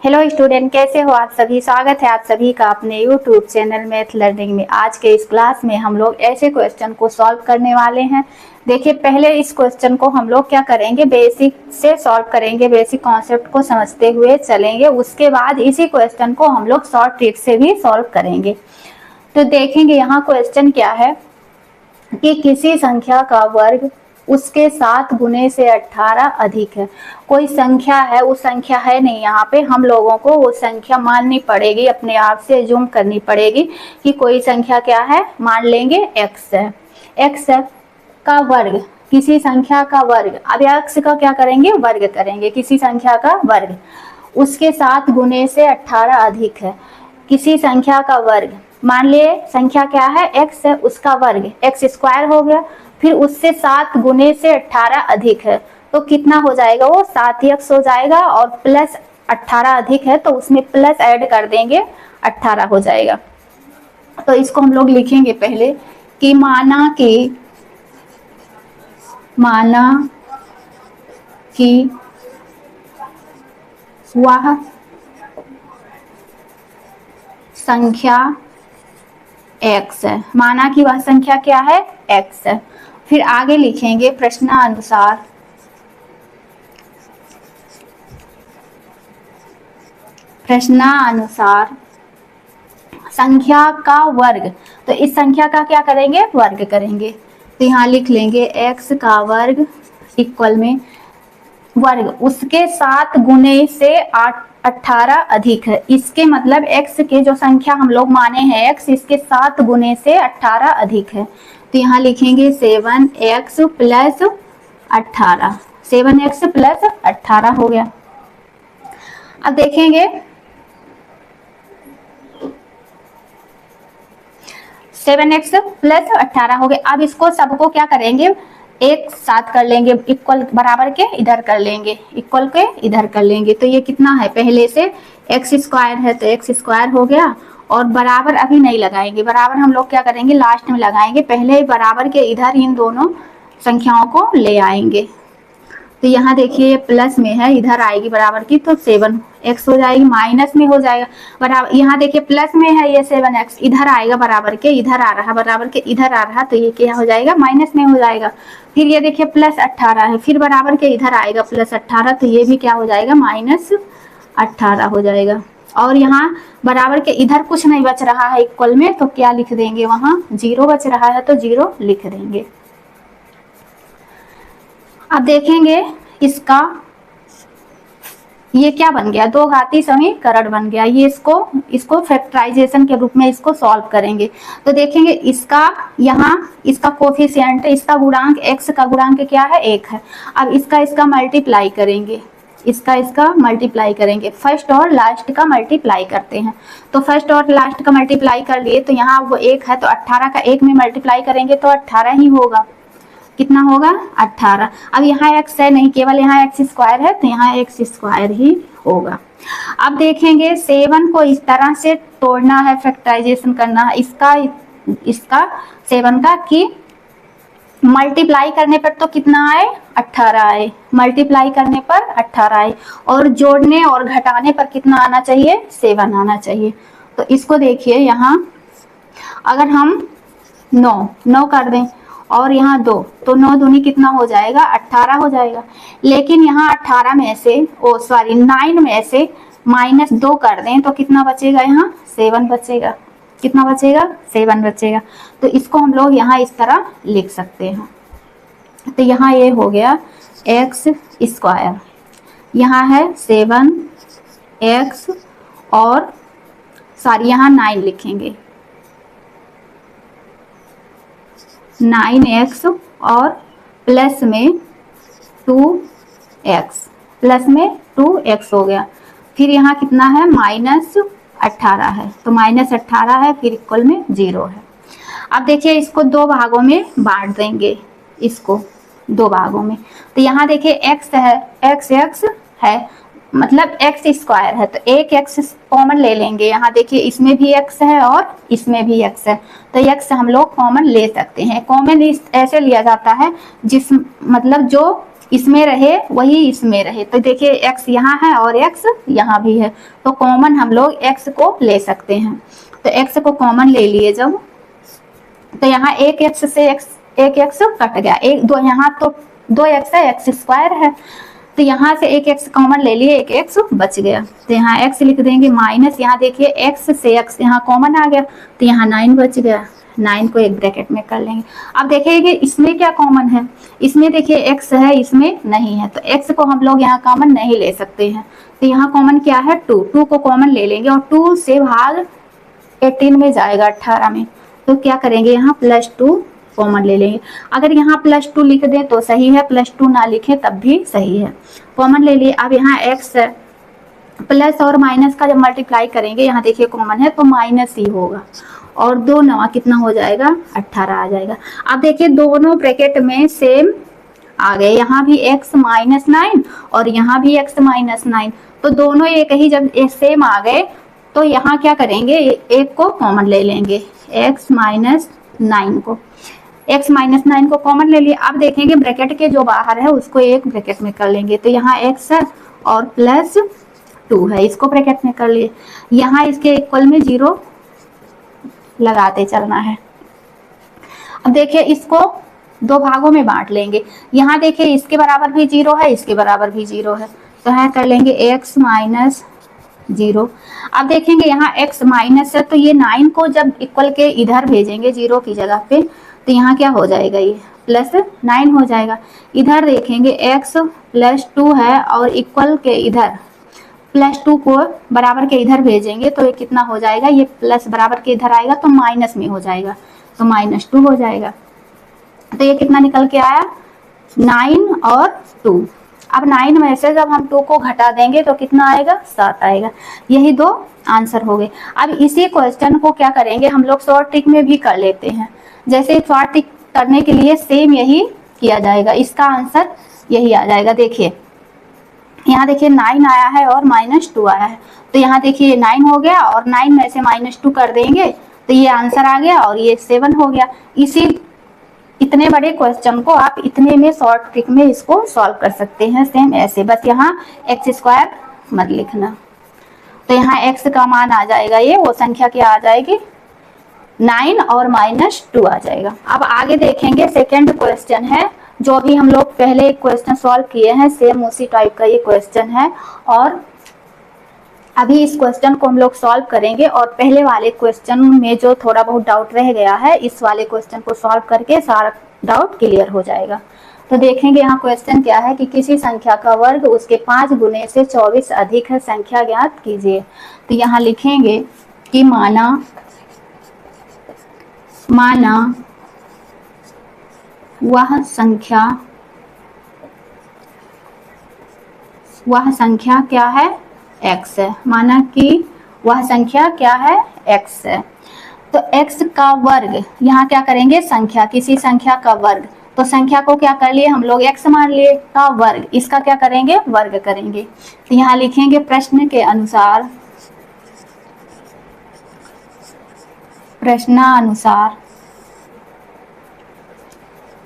Hello student, कैसे हो आप सभी। स्वागत है आप सभी का अपने यूट्यूब चैनल मैथ लर्निंग में। आज के इस क्लास में हम लोग ऐसे क्वेश्चन को सॉल्व करने वाले हैं। देखिए, पहले इस क्वेश्चन को हम लोग क्या करेंगे, बेसिक से सॉल्व करेंगे, बेसिक कॉन्सेप्ट को समझते हुए चलेंगे। उसके बाद इसी क्वेश्चन को हम लोग शॉर्ट ट्रिक से भी सॉल्व करेंगे। तो देखेंगे यहाँ क्वेश्चन क्या है कि किसी संख्या का वर्ग उसके 7 गुने से 18 अधिक है। कोई संख्या है, वो संख्या है नहीं यहाँ पे, हम लोगों को वो संख्या माननी पड़ेगी, अपने आप से जूम करनी पड़ेगी कि कोई संख्या क्या है, मान लेंगे x है। x का वर्ग, किसी संख्या का वर्ग। अब x का क्या करेंगे, वर्ग करेंगे, किसी संख्या का वर्ग उसके 7 गुने से 18 अधिक है। किसी संख्या का वर्ग, मान लिए संख्या क्या है, x है, उसका वर्ग x स्क्वायर हो गया, फिर उससे 7 गुने से 18 अधिक है तो कितना हो जाएगा, वो 7x हो जाएगा, और प्लस 18 अधिक है तो उसमें प्लस ऐड कर देंगे, 18 हो जाएगा। तो इसको हम लोग लिखेंगे पहले कि माना कि वह संख्या x है। माना कि वह संख्या क्या है, x है। फिर आगे लिखेंगे प्रश्नानुसार संख्या का वर्ग। तो इस संख्या का क्या करेंगे, वर्ग करेंगे। तो यहाँ लिख लेंगे x का वर्ग इक्वल में वर्ग उसके 7 गुने से 18 अधिक है। इसके मतलब x के जो संख्या हम लोग माने हैं x, इसके 7 गुने से 18 अधिक है। तो यहाँ लिखेंगे 7x प्लस 18, 7x प्लस 18 हो गया। अब देखेंगे 7x प्लस 18 हो गए। अब इसको सबको क्या करेंगे, एक साथ कर लेंगे, इक्वल बराबर के इधर कर लेंगे, इक्वल के इधर कर लेंगे। तो ये कितना है, पहले से x स्क्वायर है तो x स्क्वायर हो गया, और बराबर अभी नहीं लगाएंगे, बराबर हम लोग क्या करेंगे, लास्ट में लगाएंगे। पहले बराबर के इधर इन दोनों संख्याओं को ले आएंगे। तो यहाँ देखिए ये प्लस में है, इधर आएगी बराबर की तो 7x हो जाएगी, माइनस में हो जाएगा बराबर। यहाँ देखिए प्लस में है ये 7x, इधर आएगा बराबर के इधर आ रहा, बराबर के इधर आ रहा, तो ये क्या हो जाएगा, माइनस में हो जाएगा। फिर ये देखिए प्लस 18 है, फिर बराबर के इधर आएगा प्लस 18, तो ये भी क्या हो जाएगा, माइनस 18 हो जाएगा। और यहाँ बराबर के इधर कुछ नहीं बच रहा है इक्वल में, तो क्या लिख देंगे, वहाँ 0 बच रहा है तो 0 लिख देंगे। अब देखेंगे इसका ये क्या बन गया, दो घाती समीकरण बन गया। ये इसको फैक्टराइजेशन के रूप में इसको सॉल्व करेंगे। तो देखेंगे इसका यहाँ इसका कोफिशिएंट, इसका गुणांक x का गुणांक क्या है, 1 है। अब इसका मल्टीप्लाई करेंगे, इसका मल्टीप्लाई करेंगे, फर्स्ट और लास्ट का मल्टीप्लाई करते हैं। तो फर्स्ट और लास्ट का मल्टीप्लाई कर लिए, तो यहाँ वो 1 है तो 18 का 1 में मल्टीप्लाई करेंगे तो 18 ही होगा। कितना होगा, 18। अब यहाँ x है नहीं, केवल यहाँ x स्क्वायर है तो यहाँ x स्क्वायर ही होगा। अब देखेंगे 7 को इस तरह से तोड़ना है, फैक्टराइजेशन करना है इसका 7 का, कि मल्टीप्लाई करने पर तो कितना आए, 18 आए, मल्टीप्लाई करने पर 18 आए, और जोड़ने और घटाने पर कितना आना चाहिए, 7 आना चाहिए। तो इसको देखिए, यहाँ अगर हम 9 कर दें और यहाँ 2, तो 9 दूनी कितना हो जाएगा, 18 हो जाएगा। लेकिन यहाँ 18 में से 9 में से -2 कर दें तो कितना बचेगा, यहाँ 7 बचेगा। कितना बचेगा, 7 बचेगा। तो इसको हम लोग यहाँ इस तरह लिख सकते हैं। तो यहाँ ये हो गया x स्क्वायर, यहाँ है 7x, और यहाँ 9 लिखेंगे, 9x और प्लस में 2x, प्लस में 2x हो गया। फिर यहाँ कितना है, -18 है, तो -18 है, फिर इक्वल में 0 है। अब देखिए इसको 2 भागों में बांट देंगे, इसको 2 भागों में। तो यहाँ देखिए x है, x है, मतलब x स्क्वायर है, तो एक x कॉमन ले लेंगे। यहाँ देखिए इसमें भी x है और इसमें भी x है, तो x हम लोग कॉमन ले सकते हैं। कॉमन ऐसे लिया जाता है जिस मतलब जो इसमें रहे वही इसमें रहे। तो देखिए x यहाँ है और x यहाँ भी है, तो कॉमन हम लोग x को ले सकते हैं। तो x को कॉमन ले लिए जब, तो यहाँ एक x से एक x कट गया, एक दो, यहाँ तो 2x है, x स्क्वायर है, तो यहाँ से एक x कॉमन ले लिए, एक x बच गया, तो यहाँ x लिख देंगे माइनस, यहाँ देखिए x से x यहाँ कॉमन आ गया, तो यहाँ 9 बच गया, 9 को एक ब्रैकेट में कर लेंगे। अब देखिए इसमें क्या कॉमन है, इसमें देखिए x है, इसमें नहीं है, तो x को हम लोग यहाँ कॉमन नहीं ले सकते हैं, तो यहाँ कॉमन क्या है 2, 2 को कॉमन ले लेंगे, और 2 से भाग 18 में जाएगा, 18 में, तो क्या करेंगे यहाँ +2 कॉमन ले लेंगे। अगर यहाँ +2 लिख दें तो सही है, +2 ना लिखें तब भी सही है, कॉमन ले लिए। अब यहाँ x है, प्लस और माइनस का जब मल्टीप्लाई करेंगे, यहाँ देखिए कॉमन है तो माइनस ही होगा, और 2 9 कितना हो जाएगा 18 आ जाएगा। अब देखिए दोनों ब्रैकेट में सेम आ गए, यहाँ भी x -9 और यहाँ भी x -9, तो दोनों एक ही जब सेम आ गए तो यहाँ क्या करेंगे, एक को कॉमन ले लेंगे, x -9 को, x -9 को कॉमन ले लिए। अब देखेंगे ब्रैकेट के जो बाहर है उसको एक ब्रैकेट में कर लेंगे, तो यहाँ x है और +2 है, इसको ब्रैकेट में कर लिए। यहाँ इसके इक्वल में 0 लगाते चलना है। अब देखिए इसको 2 भागों में बांट लेंगे, यहाँ देखिए इसके बराबर भी 0 है, इसके बराबर भी 0 है, तो यहाँ कर लेंगे x -0। अब देखेंगे यहाँ x माइनस है, तो ये 9 को जब इक्वल के इधर भेजेंगे 0 की जगह पे, तो यहाँ क्या हो जाएगा, ये +9 हो जाएगा। इधर देखेंगे x +2 है और इक्वल के इधर +2 को बराबर के इधर भेजेंगे तो ये कितना हो जाएगा, ये प्लस बराबर के इधर आएगा तो माइनस में हो जाएगा, तो -2 हो जाएगा। तो ये कितना निकल के आया 9 और 2। अब 9 में से जब हम 2 को घटा देंगे तो कितना आएगा 7 आएगा। यही 2 आंसर हो गए। अब इसी क्वेश्चन को क्या करेंगे, हम लोग शॉर्ट ट्रिक में भी कर लेते हैं। जैसे शॉर्ट ट्रिक करने के लिए सेम यही किया जाएगा, इसका आंसर यही आ जाएगा। देखिए यहाँ देखिए 9 आया है और -2 आया है, तो यहाँ देखिए 9 हो गया और 9 में से -2 कर देंगे तो ये आंसर आ गया और ये 7 हो गया। इतने बड़े क्वेश्चन को आप इतने में शॉर्ट ट्रिक में इसको सॉल्व कर सकते हैं, सेम ऐसे, बस यहाँ x² मत लिखना। तो यहाँ x का मान आ जाएगा, ये वो संख्या क्या आ जाएगी 9 और -2 आ जाएगा। अब आगे देखेंगे सेकेंड क्वेश्चन है, जो भी हम लोग पहले क्वेश्चन सॉल्व किए हैं सेम उसी टाइप का ये क्वेश्चन है, और अभी इस क्वेश्चन को हम लोग सॉल्व करेंगे। और पहले वाले क्वेश्चन में जो थोड़ा बहुत डाउट रह गया है, इस वाले क्वेश्चन को सॉल्व करके सारा डाउट क्लियर हो जाएगा। तो देखेंगे यहाँ क्वेश्चन क्या है कि किसी संख्या का वर्ग उसके 5 गुने से 24 अधिक है, संख्या ज्ञात कीजिए। तो यहाँ लिखेंगे कि माना वह संख्या क्या है x है, माना कि वह संख्या क्या है x है। तो x का वर्ग, यहाँ क्या करेंगे संख्या, किसी संख्या का वर्ग, तो संख्या को क्या कर लिए हम लोग x मान लिए, का वर्ग, इसका क्या करेंगे वर्ग करेंगे। तो यहाँ लिखेंगे प्रश्न के अनुसार,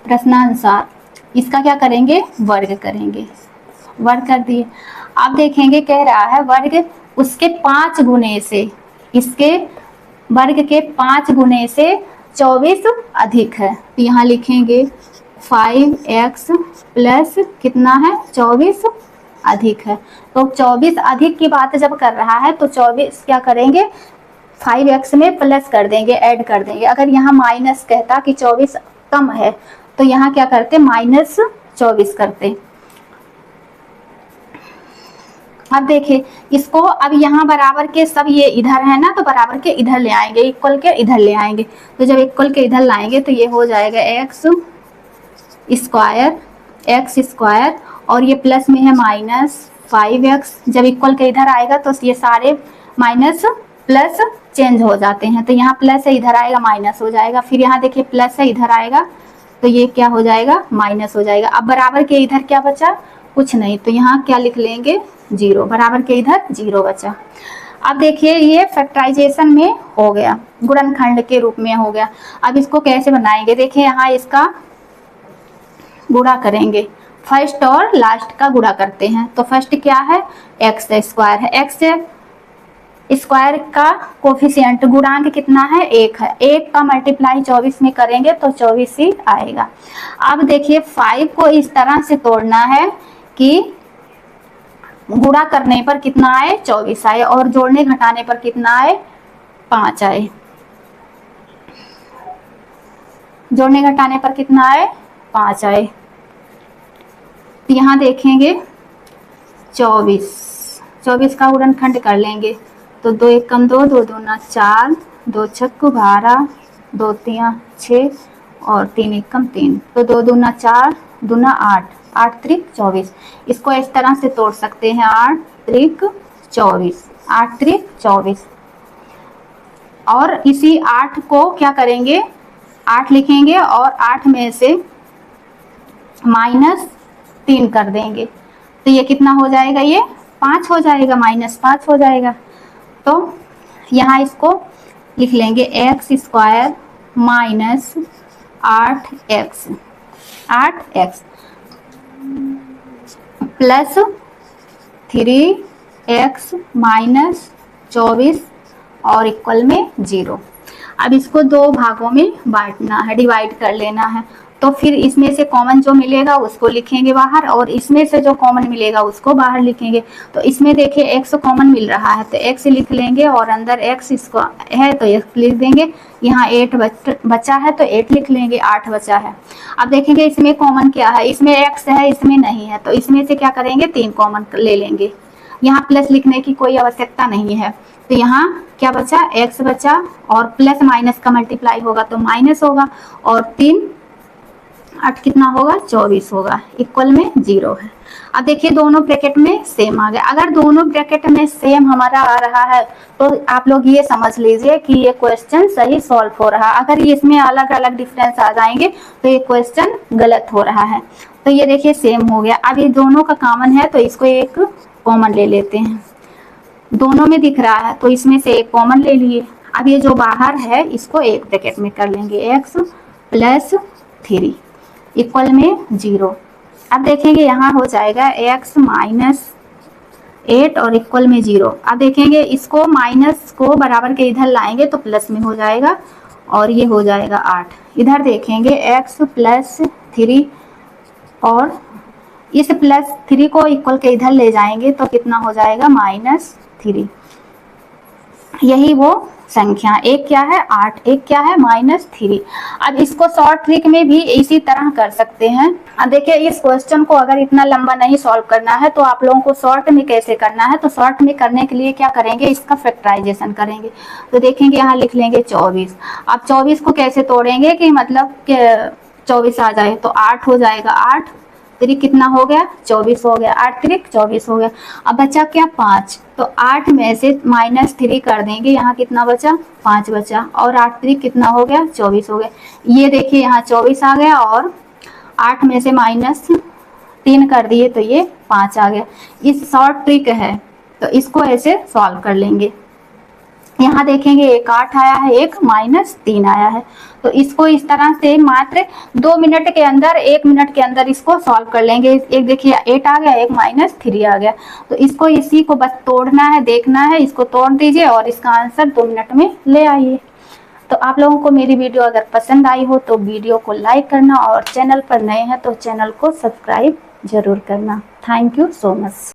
प्रश्नानुसार इसका क्या करेंगे वर्ग करेंगे, वर्ग कर दिए। अब देखेंगे कह रहा है वर्ग उसके 5 गुने से, इसके वर्ग के 5 गुने से 24 अधिक है। तो यहाँ लिखेंगे 5x प्लस कितना है 24 अधिक है। तो 24 अधिक की बात जब कर रहा है तो 24 क्या करेंगे 5x में प्लस कर देंगे, ऐड कर देंगे। अगर यहाँ माइनस कहता कि 24 कम है तो यहाँ क्या करते -24 करते। अब देखिए इसको, अब यहाँ बराबर के सब ये इधर है ना, तो बराबर के इधर ले आएंगे, इक्वल के इधर ले आएंगे। तो जब इक्वल के इधर लाएंगे तो ये हो जाएगा x² और ये प्लस में है -5x। जब इक्वल के इधर आएगा तो ये सारे माइनस प्लस चेंज हो जाते हैं। तो यहाँ प्लस है इधर आएगा माइनस हो जाएगा, फिर यहाँ देखिए प्लस है इधर आएगा तो ये क्या हो जाएगा माइनस हो जाएगा। अब बराबर के इधर क्या बचा कुछ नहीं, तो यहाँ क्या लिख लेंगे 0, बराबर के इधर 0 बचा। अब देखिए ये फैक्टराइजेशन में हो गया, गुणनखंड के रूप में हो गया। अब इसको कैसे बनाएंगे, देखिए यहाँ इसका गुणा करेंगे फर्स्ट और लास्ट का गुणा करते हैं। तो फर्स्ट क्या है, एक्स स्क्वायर है, एक्स स्क्वायर का कोफिशिएंट गुणांक कितना है, 1 है, 1 का मल्टीप्लाई 24 में करेंगे तो 24 ही आएगा। अब देखिए 5 को इस तरह से तोड़ना है कि गुणा करने पर कितना आए, 24 आए, और जोड़ने घटाने पर कितना आए, 5 आए। जोड़ने घटाने पर कितना आए, 5 आए। यहाँ देखेंगे 24 का गुणनखंड कर लेंगे तो 2 1 कम 2, 2 2 ना 4, 2 छक्क 12, 2 3 6 और 3 1 कम 3, तो 2 2 ना 4, 2 ना 8, 8 त्रिक 24। इसको इस तरह से तोड़ सकते हैं, 8 त्रिक 24, 8 त्रिक 24। और इसी 8 को क्या करेंगे, 8 लिखेंगे और 8 में से -3 कर देंगे तो ये कितना हो जाएगा, ये 5 हो जाएगा, -5 हो जाएगा। तो यहाँ इसको लिख लेंगे x square minus 8x plus 3x minus 24 और इक्वल में 0। अब इसको दो भागों में बांटना है, डिवाइड कर लेना है। तो फिर इसमें से कॉमन जो मिलेगा उसको लिखेंगे बाहर और इसमें से जो कॉमन मिलेगा उसको बाहर लिखेंगे। तो इसमें देखिए x कॉमन मिल रहा है तो x लिख लेंगे और अंदर x इसको है तो x लिख देंगे। यहाँ 8 बचा है तो 8 लिख लेंगे, 8 बचा है। अब देखेंगे इसमें कॉमन क्या है, इसमें x है इसमें नहीं है तो इसमें से क्या करेंगे, 3 कॉमन ले लेंगे। यहाँ प्लस लिखने की कोई आवश्यकता नहीं है। तो यहाँ क्या बचा, x बचा और प्लस माइनस का मल्टीप्लाई होगा तो माइनस होगा और 3 8 कितना होगा, 24 होगा, इक्वल में 0 है। अब देखिए दोनों ब्रैकेट में सेम आ गया। अगर दोनों ब्रैकेट में सेम हमारा आ रहा है तो आप लोग ये समझ लीजिए कि ये क्वेश्चन सही सॉल्व हो रहा है। अगर इसमें अलग अलग डिफरेंस आ जाएंगे तो ये क्वेश्चन गलत हो रहा है। तो ये देखिए सेम हो गया। अब ये दोनों का कॉमन है तो इसको एक कॉमन ले लेते हैं, दोनों में दिख रहा है तो इसमें से एक कॉमन ले लिए। अब ये जो बाहर है इसको एक ब्रैकेट में कर लेंगे, x प्लस 3 इक्वल में 0। अब देखेंगे यहाँ हो जाएगा x माइनस 8 और इक्वल में 0। अब देखेंगे इसको माइनस को बराबर के इधर लाएंगे तो प्लस में हो जाएगा और ये हो जाएगा 8। इधर देखेंगे x प्लस 3 और इस प्लस 3 को इक्वल के इधर ले जाएंगे तो कितना हो जाएगा, -3। यही वो संख्या, एक क्या है 8, एक क्या है -3। अब इसको शॉर्ट ट्रिक में भी इसी तरह कर सकते हैं। अब देखिए इस क्वेश्चन को अगर इतना लंबा नहीं सॉल्व करना है तो आप लोगों को शॉर्ट में कैसे करना है, तो शॉर्ट में करने के लिए क्या करेंगे, इसका फैक्टराइजेशन करेंगे। तो देखेंगे यहाँ लिख लेंगे 24। अब 24 को कैसे तोड़ेंगे कि मतलब 24 आ जाए तो 8 हो जाएगा, 8 3 कितना हो गया, 24 हो गया, 8 3 24 हो गया। अब बचा क्या, 5। तो 8 में से -3 कर देंगे, यहाँ कितना बचा, 5 बचा और 8 3 कितना हो गया, 24 हो गया। ये देखिए यहाँ 24 आ गया और 8 में से -3 कर दिए तो ये 5 आ गया। इस शॉर्ट ट्रिक है तो इसको ऐसे सॉल्व कर लेंगे। यहाँ देखेंगे एक 8 आया है, एक -3 आया है। तो इसको इस तरह से मात्र 2 मिनट के अंदर, 1 मिनट के अंदर इसको सॉल्व कर लेंगे। एक देखिए 8 आ गया, एक -3 आ गया। तो इसको इसी को बस तोड़ना है, देखना है, इसको तोड़ दीजिए और इसका आंसर 2 मिनट में ले आइए। तो आप लोगों को मेरी वीडियो अगर पसंद आई हो तो वीडियो को लाइक करना और चैनल पर नए हैं तो चैनल को सब्सक्राइब जरूर करना। Thank you so much.